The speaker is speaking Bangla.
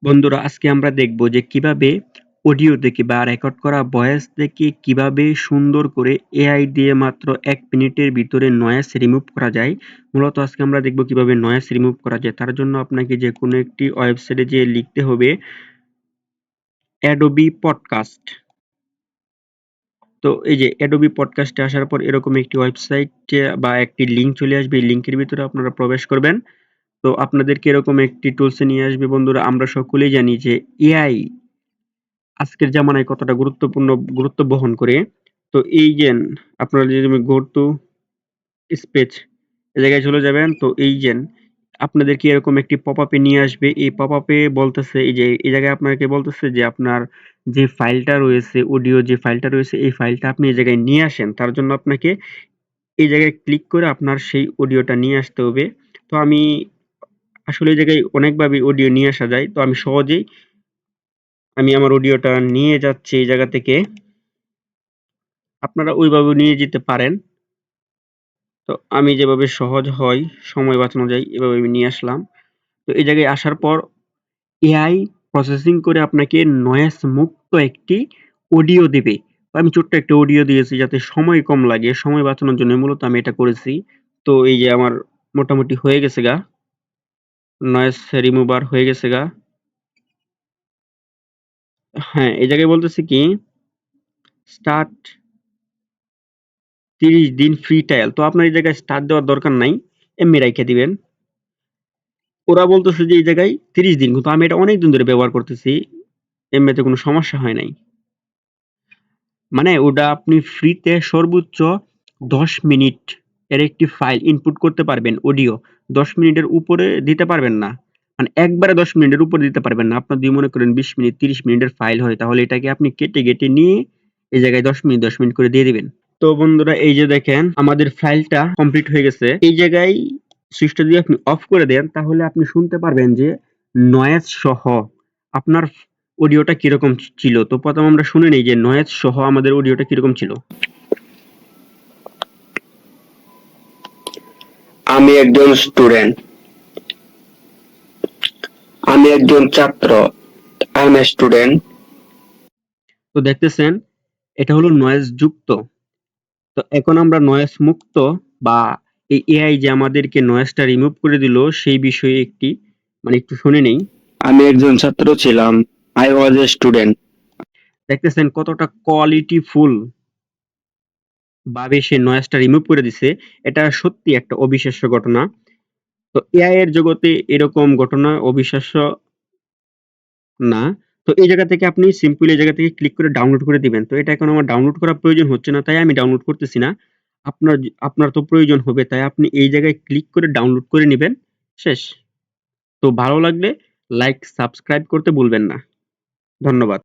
বন্ধুরা, আজকে আমরা দেখব যে কিভাবে অডিও থেকে বা রেকর্ড করা ভয়েস থেকে কিভাবে সুন্দর করে এআই দিয়ে মাত্র ১ মিনিটের ভিতরে নয়েজ রিমুভ করা যায়। মূলত আজকে আমরা দেখব কিভাবে নয়েজ রিমুভ করা যায়। তার জন্য আপনাকে যেকোনো একটি ওয়েবসাইটে যেয়ে লিখতে হবে Adobe Podcast। তো এই যে Adobe Podcast এ আসার পর এরকম একটি ওয়েবসাইট বা একটি লিংক চলে আসবে। এই লিংকের ভিতরে আপনারা প্রবেশ করবেন। তো আপনাদেরকে এরকম একটি টুলসে নিয়ে আসবে। বন্ধুরা, আমরা সকলেই জানি যে এআই আজকের জামানায় কতটা গুরুত্ব বহন করে। তো এই যে আপনারা যদি গো টু স্পেচ এই জায়গায় চলে যাবেন, তো এই যে আপনাদেরকে এরকম একটি পপআপে নিয়ে আসবে। এই পপআপে বলতেছে এই যে এই জায়গায় আপনাকে বলতেছে যে আপনার যে ফাইলটা রয়েছে, অডিও যে ফাইলটা রয়েছে, এই ফাইলটা আপনি এই জায়গায় নিয়ে আসেন। তার জন্য আপনাকে এই জায়গায় ক্লিক করে আপনার সেই অডিওটা নিয়ে আসতে হবে। তো আমি আসলে এই জায়গায় অনেকভাবে অডিও নিয়ে আসা যায়। তো আমি সহজেই আমার অডিওটা নিয়ে যাচ্ছি এই জায়গা থেকে। আপনারা ওইভাবে নিয়ে যেতে পারেন। তো আমি যেভাবে সহজ হয়, সময় বাঁচানো যায়, এভাবে আমি নিয়ে আসলাম। তো এই জায়গায় আসার পর এআই প্রসেসিং করে আপনাকে নয়েজ মুক্ত একটি অডিও দিবে। তো আমি ছোট্ট একটা অডিও দিয়েছি যাতে সময় কম লাগে, সময় বাঁচানোর জন্য মূলত আমি এটা করেছি। তো এই যে আমার মোটামুটি হয়ে গেছে গা, নয়েজ রিমুভার হয়ে গেছে গা। হ্যাঁ, এই জায়গায় বলতেছে কি স্টার্ট ৩০ দিন ফ্রি ট্রায়াল। তো আপনার এই জায়গায় স্টার্ট দেওয়ার দরকার নাই, এমনি রাইখা দিবেন। ওরা বলতেছে যে এই জায়গায় ৩০ দিন, কিন্তু আমি এটা অনেকদিন ধরে ব্যবহার করতেছি, এমনিতে কোনো সমস্যা হয় নাই। মানে ওটা আপনি ফ্রিতে সর্বোচ্চ ১০ মিনিট এর একটি ফাইল ইনপুট করতে পারবেন অডিও। ১০ মিনিটের উপরে দিতে পারবেন না। মানে একবারে ১০ মিনিটের উপরে দিতে পারবেন না। আপনার যদি মনে করেন ২০ মিনিট ৩০ মিনিটের ফাইল হয়, তাহলে এটাকে আপনি কেটে নিয়ে এই জায়গায় ১০ মিনিট ১০ মিনিট করে দিয়ে দিবেন। তো বন্ধুরা, এই যে দেখেন আমাদের ফাইলটা কমপ্লিট হয়ে গেছে। এই জায়গায় সুইচটা যদি আপনি অফ করে দেন, তাহলে আপনি শুনতে পারবেন যে নয়েজ সহ আপনার অডিওটা কিরকম ছিল। তো প্রথম আমরা শুনে নেই যে নয়েজ সহ আমাদের অডিওটা কিরকম ছিল। আমি একজন স্টুডেন্ট। আমি একজন ছাত্র। I M a student. তো দেখতেছেন এটা হলো নয়েজ যুক্ত। তো এখন আমরা নয়েজ মুক্ত বা এই এআই যে আমাদেরকে নয়েজটা রিমুভ করে দিল সেই বিষয়ে একটু শুনে নেই। আমি একজন ছাত্র ছিলাম। I was a student. দেখতেছেন কতটা কোয়ালিটিফুল ভাবে সে নয়েজটা রিমুভ করে দিছে। এটা সত্যি একটা অবিশ্বাস্য ঘটনা। তো এআই এর জগতে এরকম ঘটনা অবিশ্বাস্য না। তো এই জায়গা থেকে আপনি সিম্পলি এই জায়গা থেকে ক্লিক করে ডাউনলোড করে দিবেন। তো এটা এখন আমার ডাউনলোড করার প্রয়োজন হচ্ছে না, তাই আমি ডাউনলোড করতেছি না। আপনার তো প্রয়োজন হবে, তাই আপনি এই জায়গায় ক্লিক করে ডাউনলোড করে নিবেন। শেষ। তো ভালো লাগলে লাইক, সাবস্ক্রাইব করতে ভুলবেন না। ধন্যবাদ।